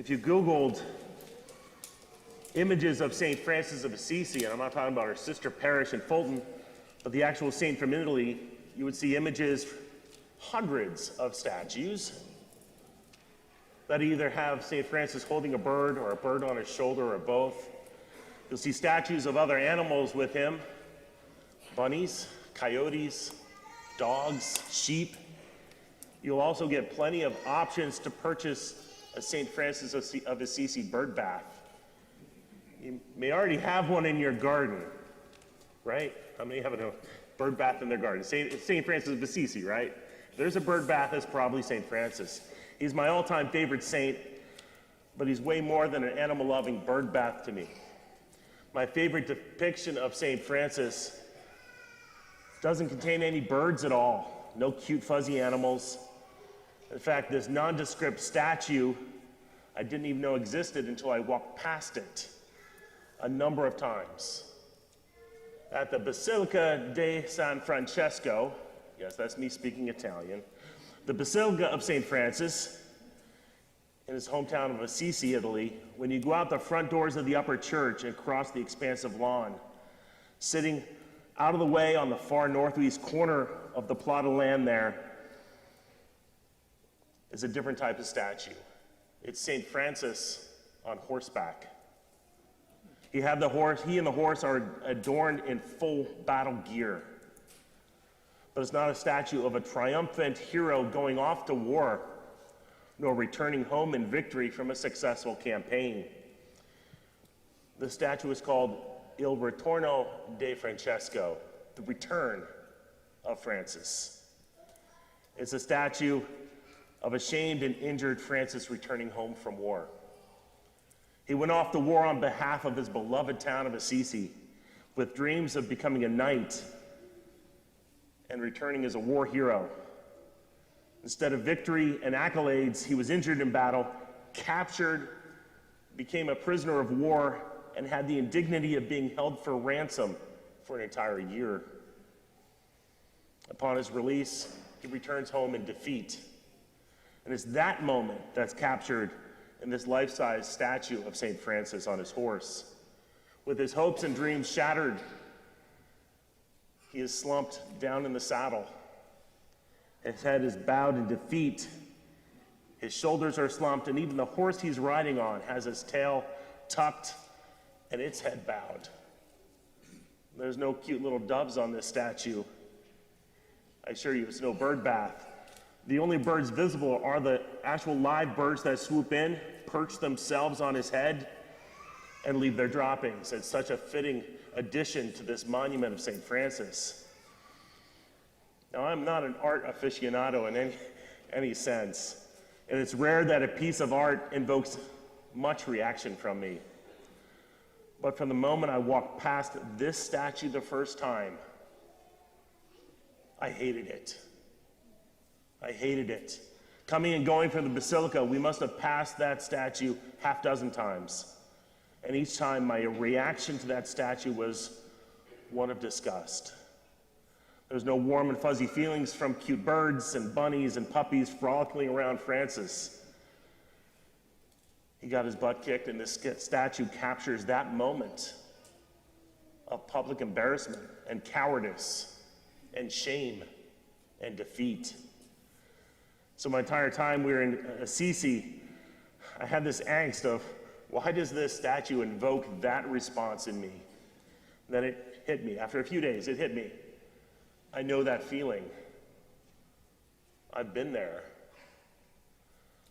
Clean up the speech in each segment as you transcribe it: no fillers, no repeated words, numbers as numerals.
If you Googled images of St. Francis of Assisi, and I'm not talking about our sister parish in Fulton, but the actual saint from Italy, you would see images, hundreds of statues that either have St. Francis holding a bird or a bird on his shoulder or both. You'll see statues of other animals with him, bunnies, coyotes, dogs, sheep. You'll also get plenty of options to purchase a St. Francis of Assisi bird bath. You may already have one in your garden, right? How many have a bird bath in their garden? St. Francis of Assisi, right? If there's a bird bath, it's probably St. Francis. He's my all-time favorite saint, but he's way more than an animal-loving bird bath to me. My favorite depiction of St. Francis doesn't contain any birds at all, no cute fuzzy animals. In fact, this nondescript statue I didn't even know existed until I walked past it a number of times. At the Basilica di San Francesco, yes, that's me speaking Italian, the Basilica of St. Francis, in his hometown of Assisi, Italy, when you go out the front doors of the upper church and cross the expansive lawn, sitting out of the way on the far northeast corner of the plot of land there is a different type of statue. It's St. Francis on horseback. He and the horse are adorned in full battle gear. But it's not a statue of a triumphant hero going off to war, nor returning home in victory from a successful campaign. The statue is called Il Ritorno de Francesco, the return of Francis. It's a statue of a shamed and injured Francis returning home from war. He went off to war on behalf of his beloved town of Assisi, with dreams of becoming a knight and returning as a war hero. Instead of victory and accolades, he was injured in battle, captured, became a prisoner of war, and had the indignity of being held for ransom for an entire year. Upon his release, he returns home in defeat. And it's that moment that's captured in this life-size statue of St. Francis on his horse. With his hopes and dreams shattered, he is slumped down in the saddle. His head is bowed in defeat. His shoulders are slumped, and even the horse he's riding on has its tail tucked and its head bowed. There's no cute little doves on this statue. I assure you, it's no bird bath. The only birds visible are the actual live birds that swoop in, perch themselves on his head, and leave their droppings. It's such a fitting addition to this monument of St. Francis. Now, I'm not an art aficionado in any sense, and it's rare that a piece of art invokes much reaction from me. But from the moment I walked past this statue the first time, I hated it. I hated it. Coming and going from the Basilica, we must have passed that statue half dozen times. And each time my reaction to that statue was one of disgust. There was no warm and fuzzy feelings from cute birds and bunnies and puppies frolicking around Francis. He got his butt kicked, and this statue captures that moment of public embarrassment and cowardice and shame and defeat. So my entire time we were in Assisi, I had this angst of, why does this statue invoke that response in me? And then it hit me. After a few days, it hit me. I know that feeling. I've been there.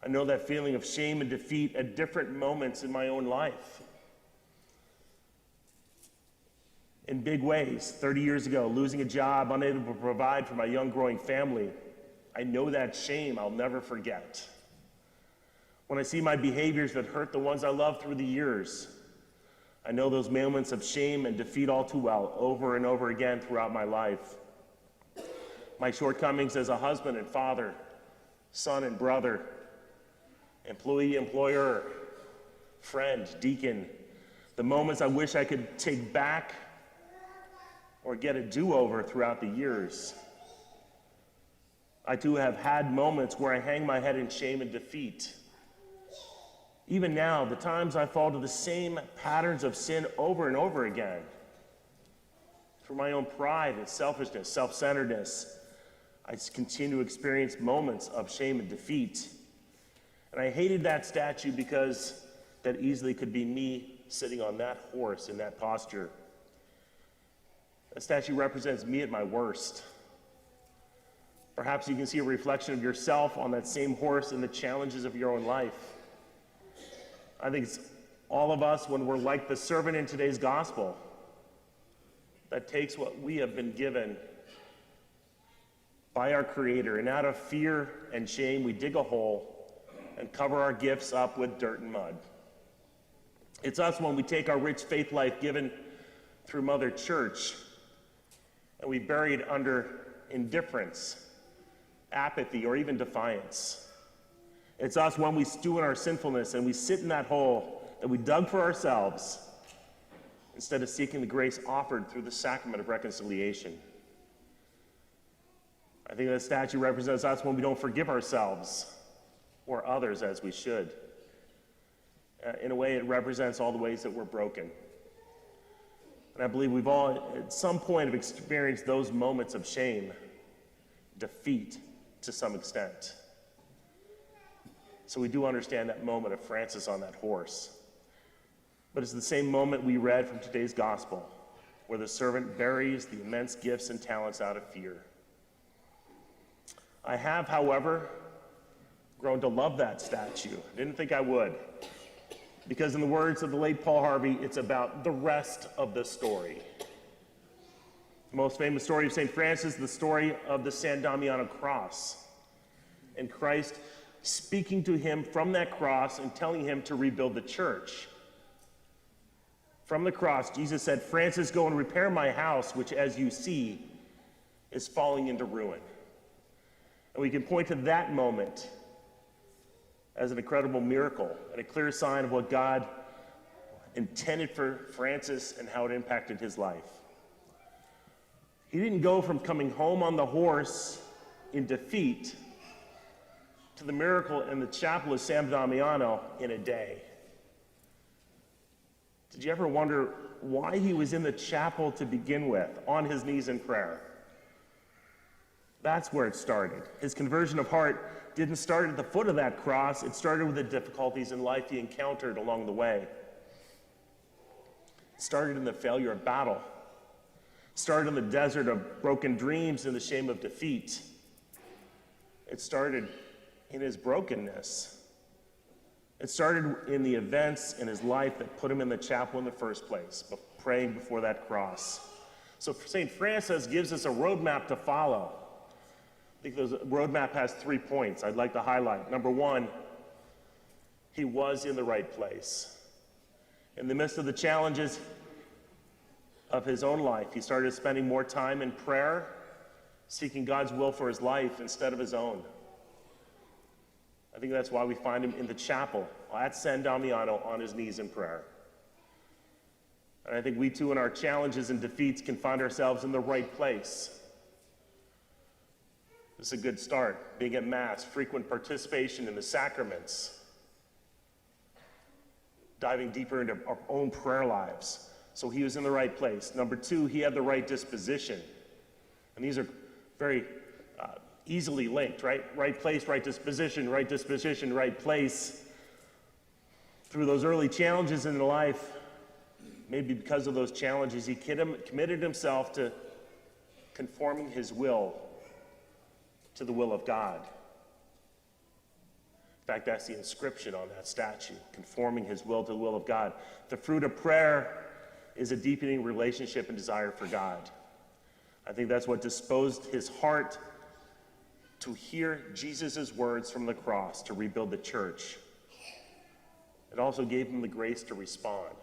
I know that feeling of shame and defeat at different moments in my own life. In big ways, 30 years ago, losing a job, unable to provide for my young growing family. I know that shame I'll never forget. When I see my behaviors that hurt the ones I loved through the years, I know those moments of shame and defeat all too well, over and over again throughout my life. My shortcomings as a husband and father, son and brother, employee, employer, friend, deacon, the moments I wish I could take back or get a do-over throughout the years. I too have had moments where I hang my head in shame and defeat. Even now, the times I fall to the same patterns of sin over and over again, through my own pride and selfishness, self-centeredness, I just continue to experience moments of shame and defeat. And I hated that statue because that easily could be me sitting on that horse in that posture. That statue represents me at my worst. Perhaps you can see a reflection of yourself on that same horse in the challenges of your own life. I think it's all of us when we're like the servant in today's gospel that takes what we have been given by our Creator, and out of fear and shame, we dig a hole and cover our gifts up with dirt and mud. It's us when we take our rich faith life given through Mother Church and we bury it under indifference, apathy, or even defiance. It's us when we stew in our sinfulness and we sit in that hole that we dug for ourselves instead of seeking the grace offered through the sacrament of reconciliation. I think that statue represents us when we don't forgive ourselves or others as we should. In a way, it represents all the ways that we're broken. And I believe we've all, at some point, have experienced those moments of shame, defeat to some extent. So we do understand that moment of Francis on that horse. But it's the same moment we read from today's gospel, where the servant buries the immense gifts and talents out of fear. I have, however, grown to love that statue. I didn't think I would. Because in the words of the late Paul Harvey, it's about the rest of the story. The most famous story of St. Francis, the story of the San Damiano cross. And Christ speaking to him from that cross and telling him to rebuild the church. From the cross, Jesus said, "Francis, go and repair my house, which as you see is falling into ruin." And we can point to that moment as an incredible miracle and a clear sign of what God intended for Francis and how it impacted his life. He didn't go from coming home on the horse in defeat to the miracle in the chapel of San Damiano in a day. Did you ever wonder why he was in the chapel to begin with, on his knees in prayer? That's where it started. His conversion of heart didn't start at the foot of that cross. It started with the difficulties in life he encountered along the way. It started in the failure of battle. It started in the desert of broken dreams and the shame of defeat. It started in his brokenness. It started in the events in his life that put him in the chapel in the first place, praying before that cross. So St. Francis gives us a roadmap to follow. I think the roadmap has 3 points I'd like to highlight. Number one, he was in the right place. In the midst of the challenges of his own life, he started spending more time in prayer, seeking God's will for his life instead of his own. I think that's why we find him in the chapel at San Damiano on his knees in prayer. And I think we too in our challenges and defeats can find ourselves in the right place. This is a good start. Being at Mass, frequent participation in the sacraments, diving deeper into our own prayer lives. So he was in the right place. Number two, he had the right disposition. And these are very easily linked, right? Right place, right disposition, right place. Through those early challenges in life, maybe because of those challenges, he committed himself to conforming his will to the will of God. In fact, that's the inscription on that statue, conforming his will to the will of God. The fruit of prayer is a deepening relationship and desire for God. I think that's what disposed his heart to hear Jesus' words from the cross to rebuild the church. It also gave him the grace to respond.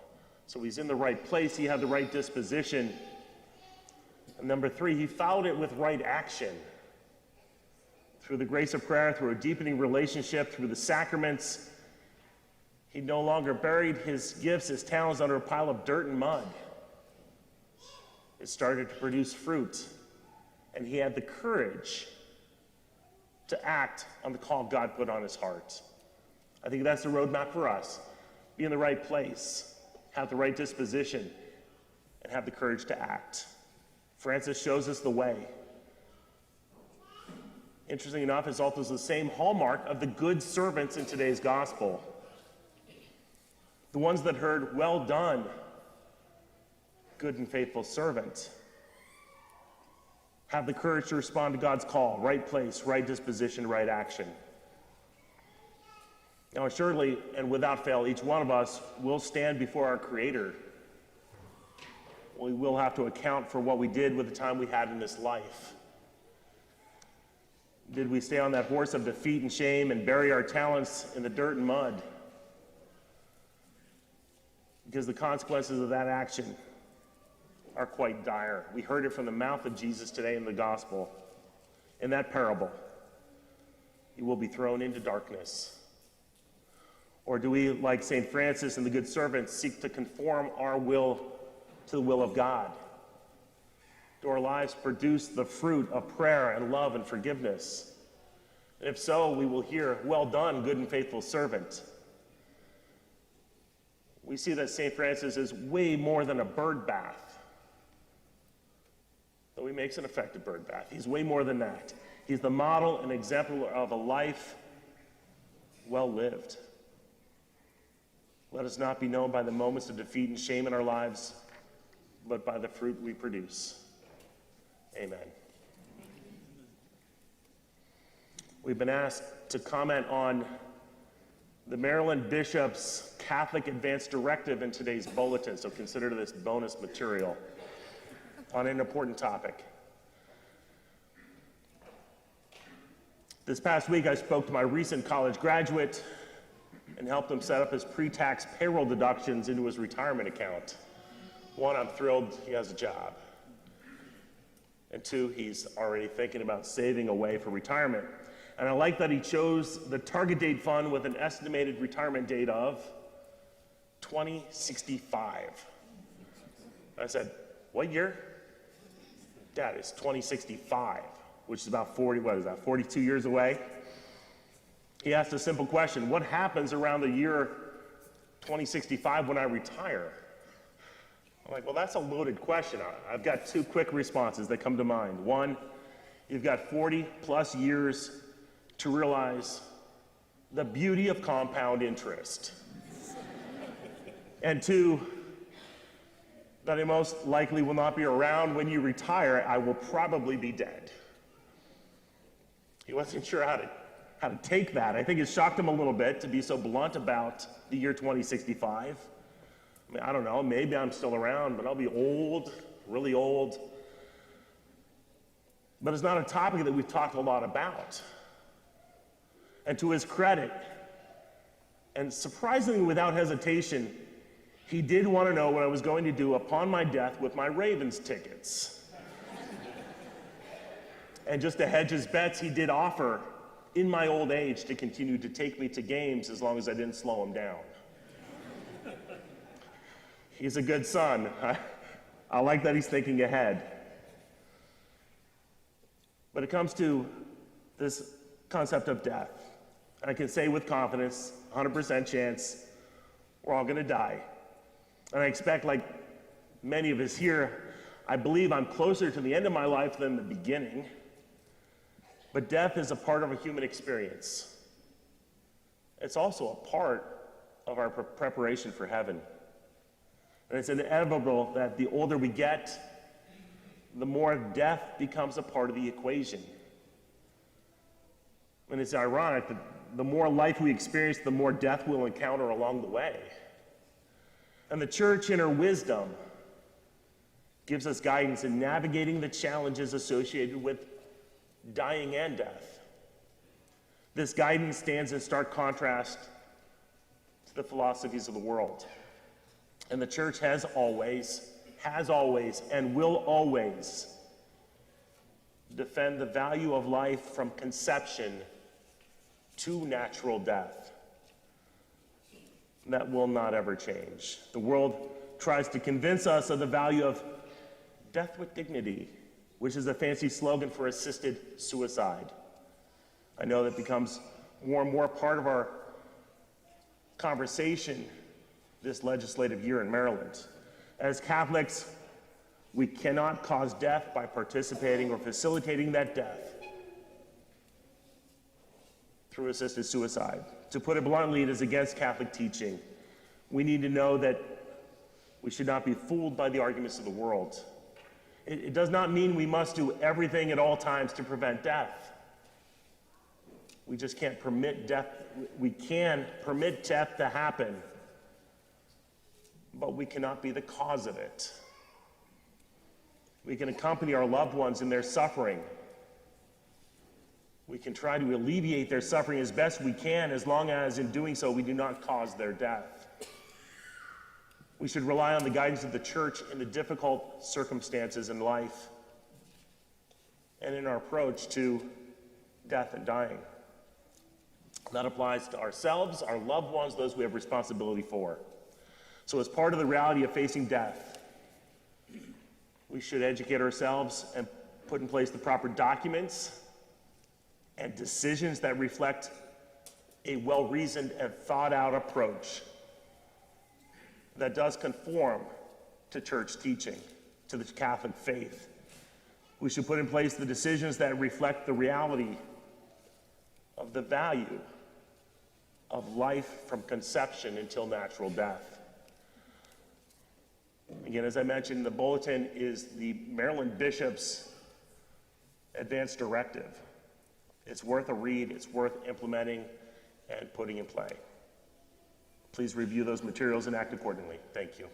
So he's in the right place, he had the right disposition. And number three, he followed it with right action. Through the grace of prayer, through a deepening relationship, through the sacraments, he no longer buried his gifts, his talents under a pile of dirt and mud. It started to produce fruit, and he had the courage to act on the call God put on his heart. I think that's the roadmap for us. Be in the right place, have the right disposition, and have the courage to act. Francis shows us the way. Interesting enough, it's also the same hallmark of the good servants in today's gospel. The ones that heard, "Well done, good and faithful servant." Have the courage to respond to God's call, right place, right disposition, right action. Now, surely and without fail, each one of us will stand before our Creator. We will have to account for what we did with the time we had in this life. Did we stay on that horse of defeat and shame and bury our talents in the dirt and mud? Because the consequences of that action are quite dire. We heard it from the mouth of Jesus today in the gospel. In that parable, you will be thrown into darkness. Or do we, like St. Francis and the good servants, seek to conform our will to the will of God? Do our lives produce the fruit of prayer and love and forgiveness? And if so, we will hear, "Well done, good and faithful servant." We see that St. Francis is way more than a bird bath. Though he makes an effective bird bath, he's way more than that. He's the model and example of a life well lived. Let us not be known by the moments of defeat and shame in our lives, but by the fruit we produce. Amen. We've been asked to comment on the Maryland Bishop's Catholic Advance Directive in today's bulletin, so consider this bonus material on an important topic. This past week, I spoke to my recent college graduate and helped him set up his pre-tax payroll deductions into his retirement account. One, I'm thrilled he has a job. And two, he's already thinking about saving away for retirement. And I like that he chose the target date fund with an estimated retirement date of 2065. I said, "What year?" "Dad, it's 2065, which is about 42 years away?" He asked a simple question: what happens around the year 2065 when I retire? I'm like, well, that's a loaded question. I've got two quick responses that come to mind. One, you've got 40 plus years to realize the beauty of compound interest. And two, that I most likely will not be around when you retire. I will probably be dead. He wasn't sure how to take that. I think it shocked him a little bit to be so blunt about the year 2065. I mean, I don't know, maybe I'm still around, but I'll be old, really old. But it's not a topic that we've talked a lot about. And to his credit, and surprisingly without hesitation, he did want to know what I was going to do upon my death with my Ravens tickets. And just to hedge his bets, he did offer, in my old age, to continue to take me to games as long as I didn't slow him down. He's a good son. I like that he's thinking ahead. But it comes to this concept of death. I can say with confidence, 100% chance, we're all going to die. And I expect, like many of us here, I believe I'm closer to the end of my life than the beginning. But death is a part of a human experience. It's also a part of our preparation for heaven. And it's inevitable that the older we get, the more death becomes a part of the equation. And it's ironic that the more life we experience, the more death we'll encounter along the way. And the church, in her wisdom, gives us guidance in navigating the challenges associated with dying and death. This guidance stands in stark contrast to the philosophies of the world. And the church has always, and will always defend the value of life from conception to natural death. That will not ever change. The world tries to convince us of the value of death with dignity, which is a fancy slogan for assisted suicide. I know that becomes more and more part of our conversation this legislative year in Maryland. As Catholics, we cannot cause death by participating or facilitating that death through assisted suicide. To put it bluntly, it is against Catholic teaching. We need to know that we should not be fooled by the arguments of the world. It does not mean we must do everything at all times to prevent death. We just can't permit death. We can permit death to happen, but we cannot be the cause of it. We can accompany our loved ones in their suffering. We can try to alleviate their suffering as best we can, as long as in doing so we do not cause their death. We should rely on the guidance of the church in the difficult circumstances in life and in our approach to death and dying. That applies to ourselves, our loved ones, those we have responsibility for. So as part of the reality of facing death, we should educate ourselves and put in place the proper documents and decisions that reflect a well-reasoned and thought-out approach that does conform to church teaching, to the Catholic faith. We should put in place the decisions that reflect the reality of the value of life from conception until natural death. Again, as I mentioned, the bulletin is the Maryland Bishop's advance directive. It's worth a read, it's worth implementing and putting in play. Please review those materials and act accordingly. Thank you.